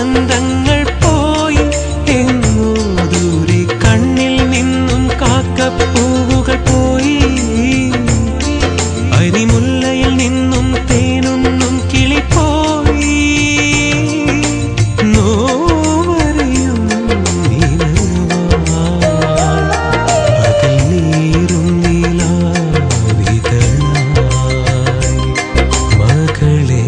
വസന്തങ്ങൾ പോയി എങ്ങോ ദൂരെ കണ്ണിൽ നിന്നും കാക്കപ്പൂവുകൾ പോയി അരിമുല്ലയിൽ നിന്നും തേനൊന്നും കിളിപ്പോയി നോവറിയും അതിൽ നീറും നീലാവികളായി മകളെ.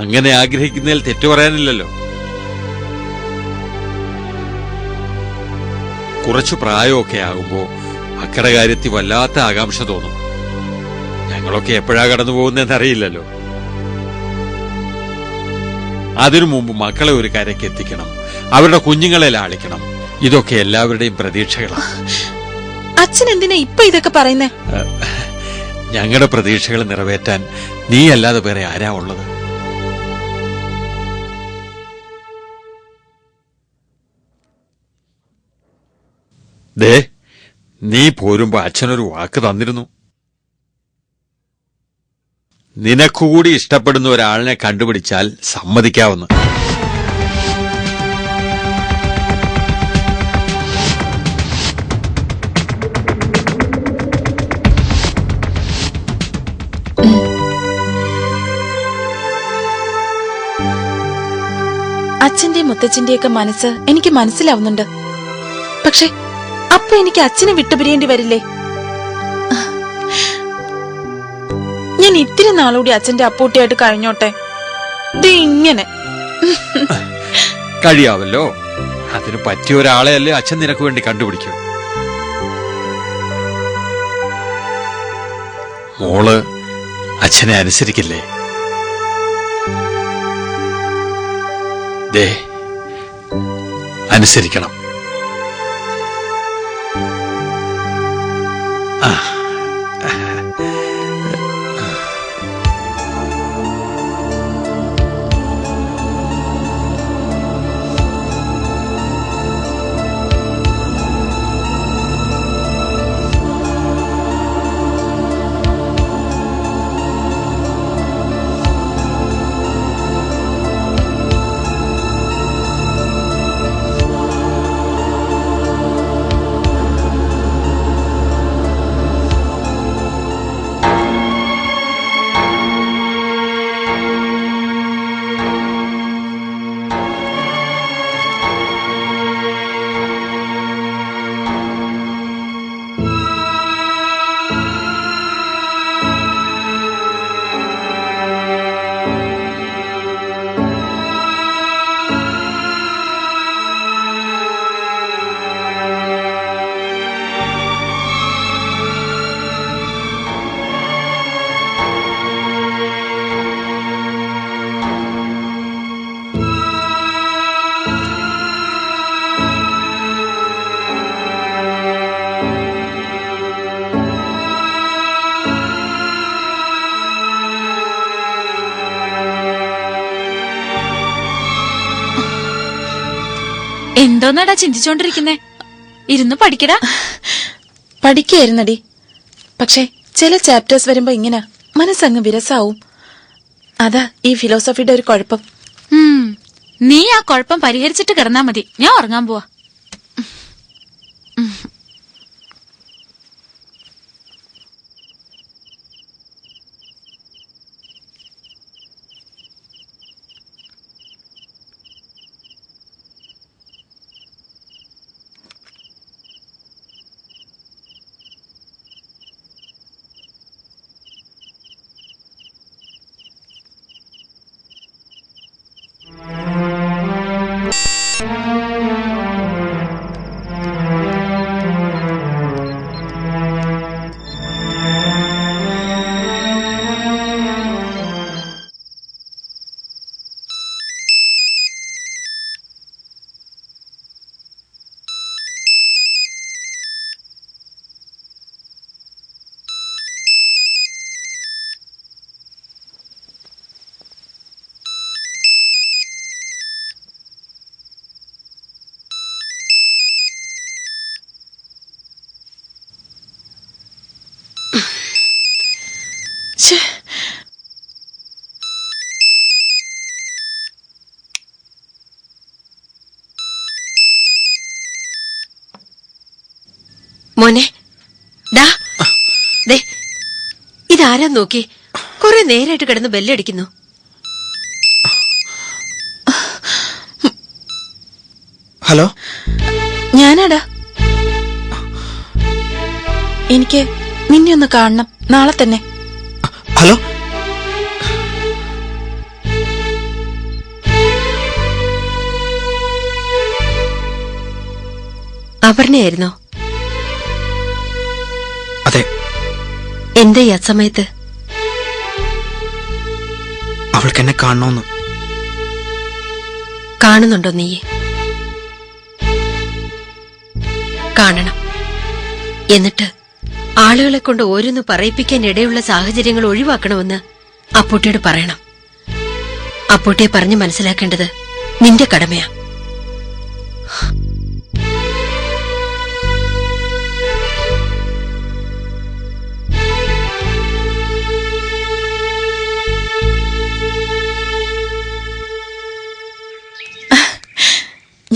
അങ്ങനെ ആഗ്രഹിക്കുന്നതിൽ തെറ്റു പറയാനില്ലല്ലോ. കുറച്ചു പ്രായമൊക്കെ ആകുമ്പോ മക്കളുടെ കാര്യത്തിൽ വല്ലാത്ത ആകാംക്ഷ തോന്നും. ഞങ്ങളൊക്കെ എപ്പോഴാ കടന്നു പോകുന്നതെന്നറിയില്ലല്ലോ. അതിനു മുമ്പ് മക്കളെ ഒരു കരയ്ക്ക് എത്തിക്കണം, അവരുടെ കുഞ്ഞുങ്ങളെ ലാളിക്കണം. ഇതൊക്കെ എല്ലാവരുടെയും പ്രതീക്ഷകളാണ്. അച്ഛൻ എന്തിനാ ഇപ്പൊ ഇതൊക്കെ പറയുന്നേ? ഞങ്ങളുടെ പ്രതീക്ഷകൾ നിറവേറ്റാൻ നീ അല്ലാതെ വേറെ ആരാ ഉള്ളത്? ദേ, നീ പോരുമ്പോ അച്ഛനൊരു വാക്ക് തന്നിരുന്നു. നിനക്കുകൂടി ഇഷ്ടപ്പെടുന്ന ഒരാളിനെ കണ്ടുപിടിച്ചാൽ സമ്മതിക്കാവുന്ന. അച്ഛന്റെ മുത്തച്ഛന്റെയൊക്കെ മനസ്സ് എനിക്ക് മനസ്സിലാവുന്നുണ്ട്. പക്ഷെ അപ്പൊ എനിക്ക് അച്ഛനെ വിട്ടുപിരിയേണ്ടി വരില്ലേ? ഞാൻ ഇത്തിരി നാളുകൂടി അച്ഛന്റെ അപ്പൂട്ടിയായിട്ട് കഴിഞ്ഞോട്ടെ. ഇങ്ങനെ കഴിയാവല്ലോ. അതിന് പറ്റിയ ഒരാളെ അല്ലേ അച്ഛൻ നിനക്ക് വേണ്ടി കണ്ടുപിടിക്കൂ. മോള് അച്ഛനെ അനുസരിക്കില്ലേ? ദേ, അനുസരിക്കണം. എന്തോന്നാടാ ചിന്തിച്ചോണ്ടിരിക്കുന്നേ? ഇരുന്ന് പഠിക്കടാ. പഠിക്കായിരുന്നടി, പക്ഷെ ചില ചാപ്റ്റേഴ്സ് വരുമ്പോ ഇങ്ങനെ മനസ്സങ്ങ് വിരസാവും. അതാ ഈ ഫിലോസഫിയുടെ ഒരു കുഴപ്പം. നീ ആ കുഴപ്പം പരിഹരിച്ചിട്ട് കിടന്നാ മതി. ഞാൻ ഉറങ്ങാൻ പോവാ. മോനെ ഡാ ദേ ഇതാരാ നോക്കി? കുറെ നേരായിട്ട് കിടന്ന് ബെല്ലടിക്കുന്നു. ഹലോ, ഞാനാടാ. എനിക്ക് നിന്നെ ഒന്ന് കാണണം, നാളെ തന്നെ. ഹലോ, അപർണയായിരുന്നോ? അതെ. എന്താ ഈ അസമയത്ത്? അവൾക്ക് എന്നെ കാണണമെന്ന്. കാണുന്നുണ്ടോ നീ? കാണണം. എന്നിട്ട് ആളുകളെ കൊണ്ട് ഓരോന്ന് പറയിപ്പിക്കാൻ ഇടയുള്ള സാഹചര്യങ്ങൾ ഒഴിവാക്കണമെന്ന് അപ്പൂട്ടിയോട് പറയണം. അപ്പൂട്ടിയെ പറഞ്ഞ് മനസ്സിലാക്കേണ്ടത് നിന്റെ കടമയാ.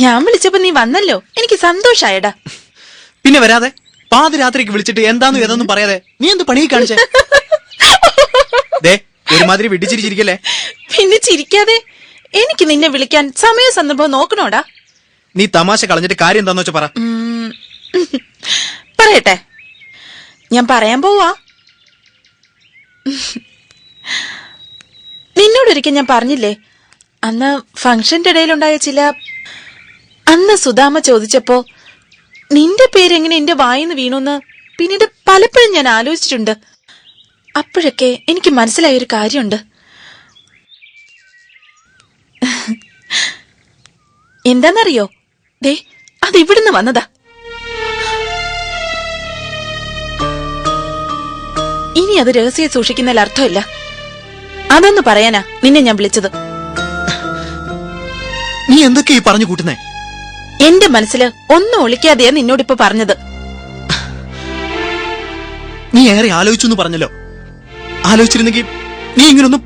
ഞാൻ വിളിച്ചപ്പോ നീ വന്നല്ലോ, എനിക്ക് സന്തോഷായടാ. പിന്നെ വരാതെ പാതിരാത്രിക്ക് വിളിച്ചിട്ട് എന്താന്നും ഏതൊന്നും പറയാതെ നീ എന്ത് പണി കാണിച്ചേ? ദേ ഒരുമാതിരി വെടിച്ചിരിച്ചിരിക്കല്ലേ. പിന്നെ ചിരിക്കാതെ. എനിക്ക് നിന്നെ വിളിക്കാൻ സമയ സന്ദർഭം നോക്കണോടാ. നീ തമാശ കളഞ്ഞിട്ട് കാര്യം എന്താന്ന് വെച്ചാ പറ. പറയട്ടെ, ഞാൻ പറയാൻ പോവാ. നിന്നോടൊരിക്കൽ ഞാൻ പറഞ്ഞില്ലേ, അന്ന് ഫംഗ്ഷന്റെ ഇടയിലുണ്ടായ അന്ന് സുധാമ ചോദിച്ചപ്പോ നിന്റെ പേരെങ്ങനെ എന്റെ വായിന്ന് വീണുന്ന് പിന്നീട് പലപ്പോഴും ഞാൻ ആലോചിച്ചിട്ടുണ്ട്. അപ്പോഴൊക്കെ എനിക്ക് മനസ്സിലായൊരു കാര്യമുണ്ട്. എന്താന്നറിയോ? ദേ അതിവിടുന്ന് വന്നതാ. ഇനി അത് രഹസ്യം സൂക്ഷിക്കുന്നതിൽ അർത്ഥമില്ല. അതൊന്ന് പറയാനാ നിന്നെ ഞാൻ വിളിച്ചത്. നീ എന്തൊക്കെ ഈ പറഞ്ഞു കൂട്ടുന്നേ? എന്റെ മനസ്സില് ഒന്നും ഒളിക്കാതെയാ നിന്നോടിപ്പോ പറഞ്ഞത്. നീ ഏറെ ആലോചിച്ചു പറഞ്ഞല്ലോ. ആലോചിച്ചിരുന്നെങ്കിൽ നീ ഇങ്ങനൊന്നും.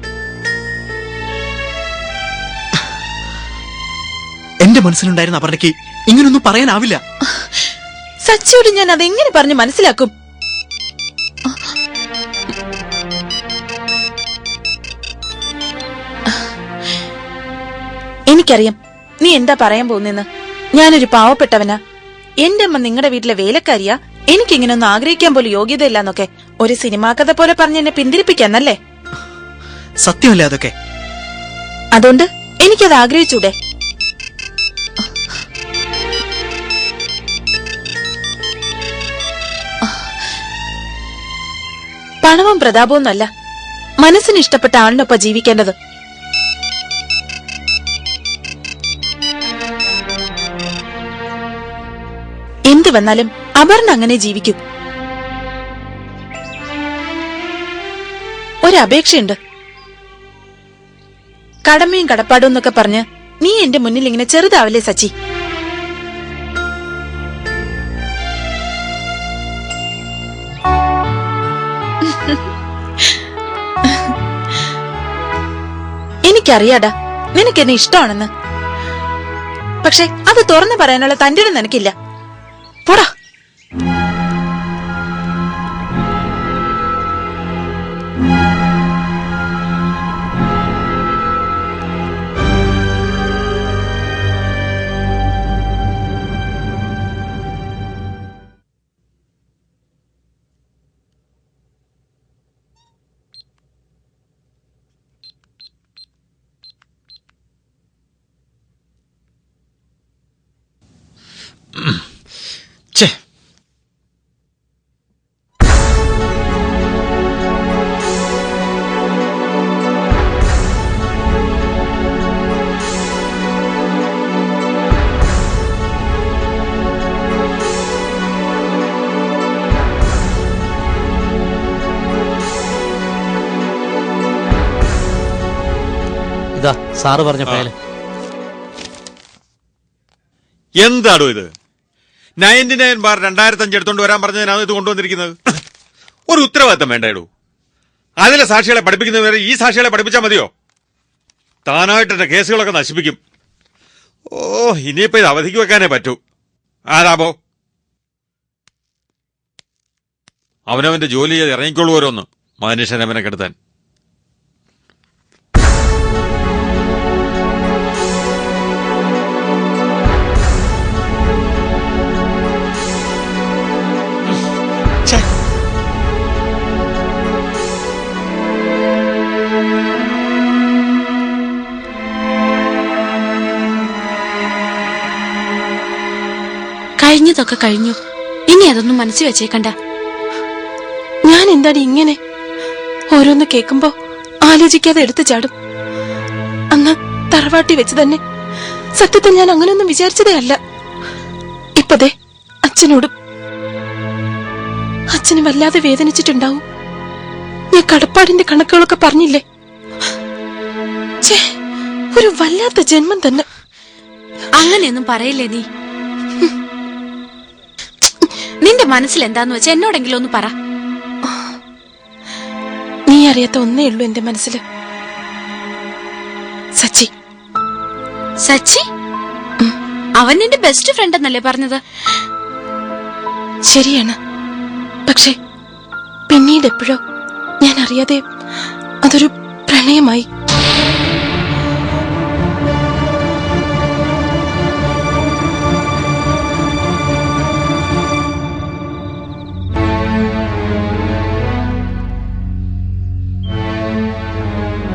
എന്റെ മനസ്സിലുണ്ടായിരുന്ന അവർക്ക് ഇങ്ങനൊന്നും പറയാനാവില്ല. സച്ചിയോട് ഞാൻ അതെങ്ങനെ പറഞ്ഞ് മനസ്സിലാക്കും? എനിക്കറിയാം നീ എന്താ പറയാൻ പോകുന്നെന്ന്. ഞാനൊരു പാവപ്പെട്ടവനാ. എന്റെ അമ്മ നിങ്ങളുടെ വീട്ടിലെ വേലക്കാരിയാ. എനിക്കിങ്ങനൊന്നും ആഗ്രഹിക്കാൻ പോലും യോഗ്യതയില്ലെന്നൊക്കെ ഒരു സിനിമാ കഥ പോലെ പറഞ്ഞ് എന്നെ പിന്തിരിപ്പിക്കാന്നല്ലേ? സത്യമല്ലേ അതൊക്കെ? അതുകൊണ്ട് എനിക്കത് ആഗ്രഹിച്ചൂടെ? പണവും പ്രതാപമൊന്നുമല്ല മനസ്സിന് ഇഷ്ടപ്പെട്ട ആളിനൊപ്പം ജീവിക്കേണ്ടത്. എന്ത് വന്നാലും അപർണ അങ്ങനെ ജീവിക്കും. ഒരപേക്ഷയുണ്ട്. കടമയും കടപ്പാടും എന്നൊക്കെ പറഞ്ഞ് നീ എന്റെ മുന്നിൽ ഇങ്ങനെ ചെറുതാവല്ലേ സച്ചി. എനിക്കറിയാടാ നിനക്ക് എന്നെ ഇഷ്ടമാണെന്ന്. പക്ഷെ അത് തുറന്നു പറയാനുള്ള തന്റെ ഇടം നിനക്കില്ല. പോടാ. ഛേ, ഇതാ സാറ് പറഞ്ഞ ഫയല്. എന്താടോ ഇത്? 99 ബാർ 2005 എടുത്തോണ്ട് വരാൻ പറഞ്ഞതിനാണ് ഇത് കൊണ്ടുവന്നിരിക്കുന്നത്. ഒരു ഉത്തരവാദിത്തം വേണ്ടേടൂ. അതിലെ സാക്ഷികളെ പഠിപ്പിക്കുന്നവരെ ഈ സാക്ഷികളെ പഠിപ്പിച്ചാൽ മതിയോ? താനായിട്ട് എന്റെ കേസുകളൊക്കെ നശിപ്പിക്കും. ഓ, ഇനിയിപ്പോ ഇത് അവധിക്ക് വെക്കാനേ പറ്റൂ. ആരാബോ അവനവന്റെ ജോലി ചെയ്ത് ഇറങ്ങിക്കൊള്ളു ഓരോന്ന് മനുഷ്യനവനെ കെടുത്താൻ. കഴിഞ്ഞതൊക്കെ കഴിഞ്ഞു. ഇനി അതൊന്നും മനസ്സിൽ വെച്ചേക്കണ്ട. ഞാൻ എന്താണ് ഇങ്ങനെ ഓരോന്ന് കേൾക്കുമ്പോ ആലോചിക്കാതെ എടുത്തു ചാടും. അന്ന് തറവാട്ടി വെച്ച് തന്നെ സത്യത്തിൽ ഞാൻ അങ്ങനെയൊന്നും വിചാരിച്ചതേ അല്ല. ഇപ്പതേ അച്ഛനോടും. അച്ഛന് വല്ലാതെ വേദനിച്ചിട്ടുണ്ടാവും. ഞാൻ കടപ്പാടിന്റെ കണക്കുകളൊക്കെ പറഞ്ഞില്ലേ? ഒരു വല്ലാത്ത ജന്മം തന്നെ. അങ്ങനെയൊന്നും പറയില്ലേ നീ. നിന്റെ മനസ്സിൽ എന്താന്ന് വെച്ചാ എന്നോടെങ്കിലും ഒന്ന് പറ. നീ അറിയാത്ത ഒന്നേ ഉള്ളൂ എന്റെ മനസ്സില്. സച്ചി. സച്ചി? അവൻ നിന്റെ ബെസ്റ്റ് ഫ്രണ്ട് എന്നല്ലേ പറഞ്ഞത്? ശരിയാണ്. പക്ഷെ പിന്നീട് എപ്പോഴോ ഞാൻ അറിയാതെ അതൊരു പ്രണയമായി.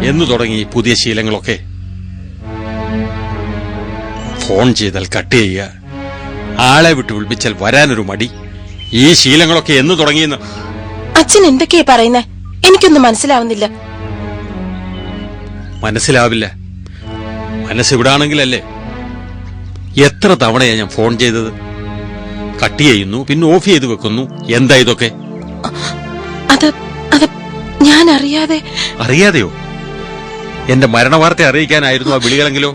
എന്നു തുടങ്ങി പുതിയ ശീലങ്ങളൊക്കെ? ഫോൺ ചെയ്താൽ കട്ട് ചെയ്യുക, ആളെ വിട്ട് വിളിപ്പിച്ചാൽ വരാനൊരു മടി, ഈ ശീലങ്ങളൊക്കെ എന്ന് തുടങ്ങിയെന്ന്? അച്ഛൻ എന്തൊക്കെയാ പറയുന്നേ? എനിക്കൊന്നും മനസ്സിലാവുന്നില്ല. മനസ്സിലാവില്ല. മനസ്സിവിടാണെങ്കിലല്ലേ. എത്ര തവണയാ ഞാൻ ഫോൺ ചെയ്തത്? കട്ട് ചെയ്യുന്നു, പിന്നെ ഓഫ് ചെയ്ത് വെക്കുന്നു. എന്താ ഇതൊക്കെ? അത് ഞാൻ അറിയാതെ. അറിയാതെയോ? എന്റെ മരണവാർത്ത അറിയിക്കാനായിരുന്നു ആ വിളികളെങ്കിലോ?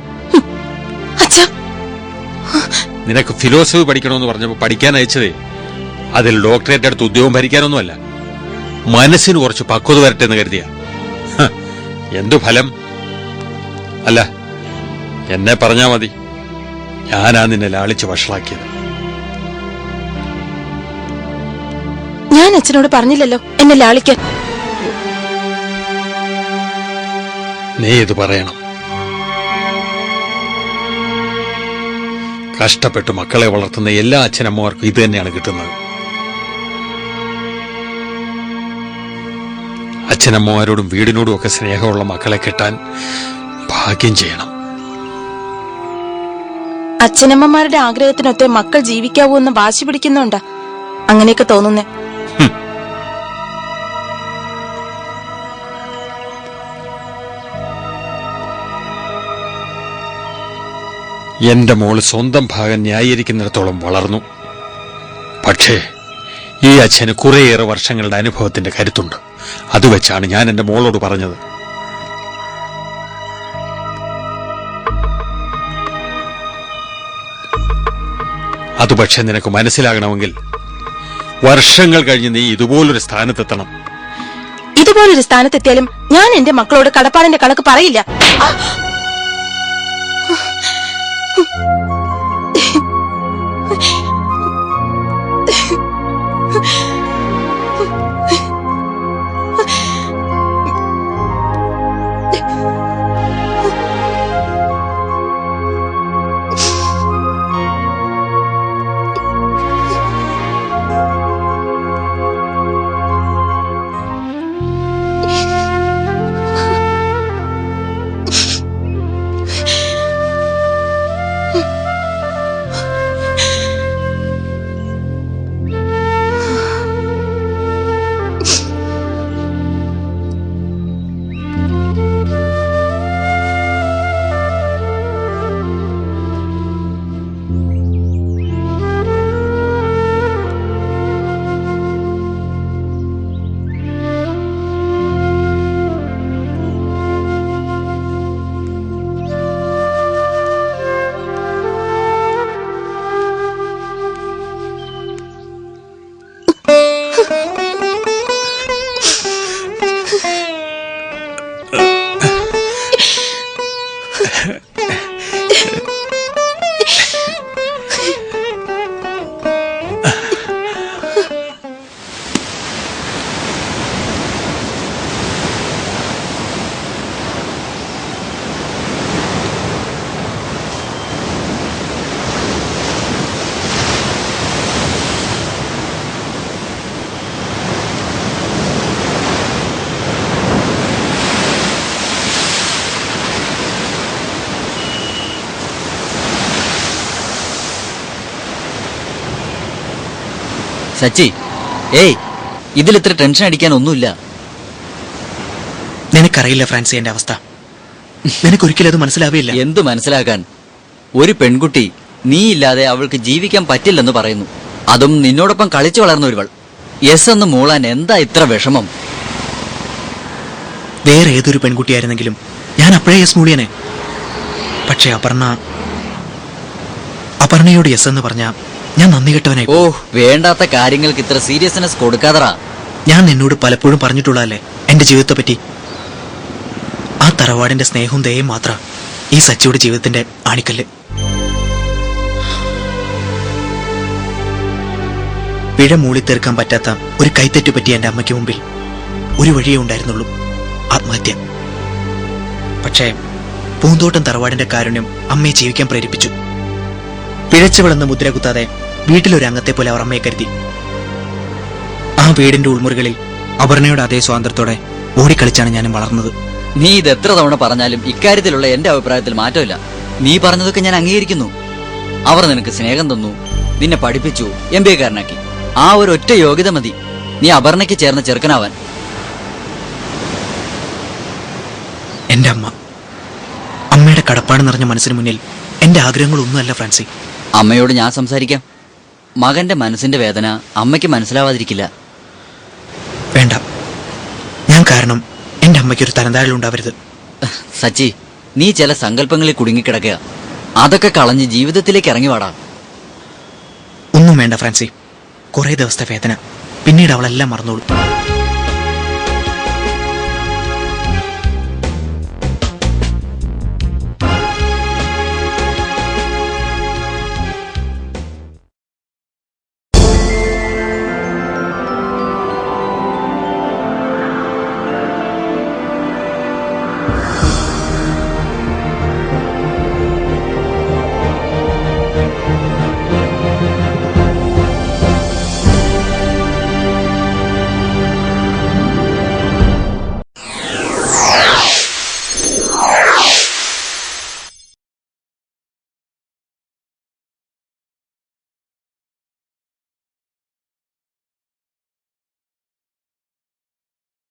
നിനക്ക് ഫിലോസഫി പഠിക്കണമെന്ന് പറഞ്ഞപ്പോ പഠിക്കാൻ അയച്ചതേ അതിൽ ഡോക്ടറേറ്റ് അടുത്ത് ഉദ്യോഗം ഭരിക്കാനൊന്നുമല്ല, മനസ്സിന് കുറച്ച് പക്വത വരട്ടെ എന്ന് കരുതിയ. എന്തു ഫലം? അല്ല, എന്നെ പറഞ്ഞാ മതി, ഞാനാ നിന്നെ ലാളിച്ച് വഷളാക്കിയത്. ഞാൻ അച്ഛനോട് പറഞ്ഞില്ലല്ലോ എന്നെ ലാളിക്കാൻ. നീ ഇത് പറയണം. കഷ്ടപ്പെട്ട് മക്കളെ വളർത്തുന്ന എല്ലാ അച്ഛനമ്മമാർക്കും ഇത് തന്നെയാണ് കിട്ടുന്നത്. അച്ഛനമ്മമാരോടും വീടിനോടും ഒക്കെ സ്നേഹമുള്ള മക്കളെ കിട്ടാൻ ഭാഗ്യം ചെയ്യണം. അച്ഛനമ്മമാരുടെ ആഗ്രഹത്തിനൊത്തെ മക്കൾ ജീവിക്കാവൂ എന്ന് വാശി പിടിക്കുന്നുണ്ടാ അങ്ങനെയൊക്കെ തോന്നുന്നേ. എന്റെ മോള് സ്വന്തം ഭാഗം ന്യായീകരിക്കുന്നിടത്തോളം വളർന്നു. പക്ഷേ ഈ അച്ഛന് കുറേയേറെ വർഷങ്ങളുടെ അനുഭവത്തിന്റെ കരുത്തുണ്ട്. അത് വെച്ചാണ് ഞാൻ എന്റെ മോളോട് പറഞ്ഞത്. അത് പക്ഷെ നിനക്ക് മനസ്സിലാകണമെങ്കിൽ വർഷങ്ങൾ കഴിഞ്ഞ് നീ ഇതുപോലൊരു സ്ഥാനത്തെത്തണം. ഇതുപോലൊരു സ്ഥാനത്തെത്തിയാലും ഞാൻ എന്റെ മക്കളോട് കടപ്പാടിന്റെ കണക്ക് പറയില്ല. സച്ചി, ഏയ്, ഇതിലിത്ര ടെൻഷൻ അടിക്കാൻ ഒന്നുമില്ല. നിനക്കറിയില്ല ഫ്രാൻസി എന്റെ അവസ്ഥ. നിനക്കൊരിക്കലും അത് മനസ്സിലാവില്ല. എന്തു മനസ്സിലാക്കാൻ? ഒരു പെൺകുട്ടി നീ ഇല്ലാതെ അവൾക്ക് ജീവിക്കാൻ പറ്റില്ലെന്ന് പറയുന്നു. അതും നിന്നോടൊപ്പം കളിച്ചു വളർന്ന ഒരുവൾ. എസ് എന്ന് മൂളാൻ എന്താ ഇത്ര വിഷമം? വേറെ ഏതൊരു പെൺകുട്ടിയായിരുന്നെങ്കിലും ഞാൻ അപ്പോഴേ എസ് മൂളിയനെ. പക്ഷെ അപർണയോട് എസ് എന്ന് പറഞ്ഞ ഞാൻ നന്ദി കെട്ടവനായി. ഓ, വേണ്ടാത്ത കാര്യങ്ങൾക്ക് ഇത്ര സീരിയസ്നെസ് കൊടുക്കാതറാ. ഞാൻ നിന്നോട് പലപ്പോഴും പറഞ്ഞിട്ടുള്ളതല്ലേ എന്റെ ജീവിതത്തെ പറ്റി. ആ തറവാടിന്റെ സ്നേഹവും ദയയും മാത്ര ഈ സച്ചിയുടെ ജീവിതത്തിന്റെ ആണിക്കല്ല്. പിഴ മൂളിത്തീർക്കാൻ പറ്റാത്ത ഒരു കൈത്തെറ്റു പറ്റി എന്റെ അമ്മയ്ക്ക് മുമ്പിൽ ഒരു വഴിയേ ഉണ്ടായിരുന്നുള്ളൂ, ആത്മഹത്യ. പക്ഷേ പൂന്തോട്ടം തറവാടിന്റെ കാരുണ്യം അമ്മയെ ജീവിക്കാൻ പ്രേരിപ്പിച്ചു. പിഴച്ചവളെന്ന് മുദ്ര കുത്താതെ വീട്ടിലൊരു അംഗത്തെ പോലെ അവർ അമ്മയെ കരുതി. ആ വീടിന്റെ ഉൾമുറികളിൽ അപർണയുടെ അതേ സ്വാതന്ത്ര്യത്തോടെ ഓടിക്കളിച്ചാണ് ഞാനും വളർന്നത്. നീ ഇത് എത്ര തവണ പറഞ്ഞാലും ഇക്കാര്യത്തിലുള്ള എന്റെ അഭിപ്രായത്തിൽ മാറ്റമില്ല. നീ പറഞ്ഞതൊക്കെ ഞാൻ അംഗീകരിക്കുന്നു. അവർ നിനക്ക് സ്നേഹം തന്നു, നിന്നെ പഠിപ്പിച്ചു, MBA കാരനാക്കി. ആ ഒരു ഒറ്റ യോഗ്യത മതി നീ അപർണയ്ക്ക് ചേർന്ന ചെറുക്കനാവാൻ. എന്റെ അമ്മയുടെ കടപ്പാട് നിറഞ്ഞ മനസ്സിന് മുന്നിൽ എന്റെ ആഗ്രഹങ്ങളൊന്നുമല്ല ഫ്രാൻസി. അമ്മയോട് ഞാൻ സംസാരിക്കാം. മകന്റെ മനസ്സിന്റെ വേദന അമ്മയ്ക്ക് മനസ്സിലാവാതിരിക്കില്ല. വേണ്ട, ഞാൻ കാരണം എന്റെ അമ്മയ്ക്കൊരു തരംതാഴലുണ്ടാവരുത്. സച്ചി, നീ ചില സങ്കല്പങ്ങളിൽ കുടുങ്ങിക്കിടക്കുക. അതൊക്കെ കളഞ്ഞ് ജീവിതത്തിലേക്ക് ഇറങ്ങി വാടാ. ഒന്നും വേണ്ട ഫ്രാൻസി, കുറെ ദിവസത്തെ വേദന, പിന്നീട് അവളെല്ലാം മറന്നോളൂ.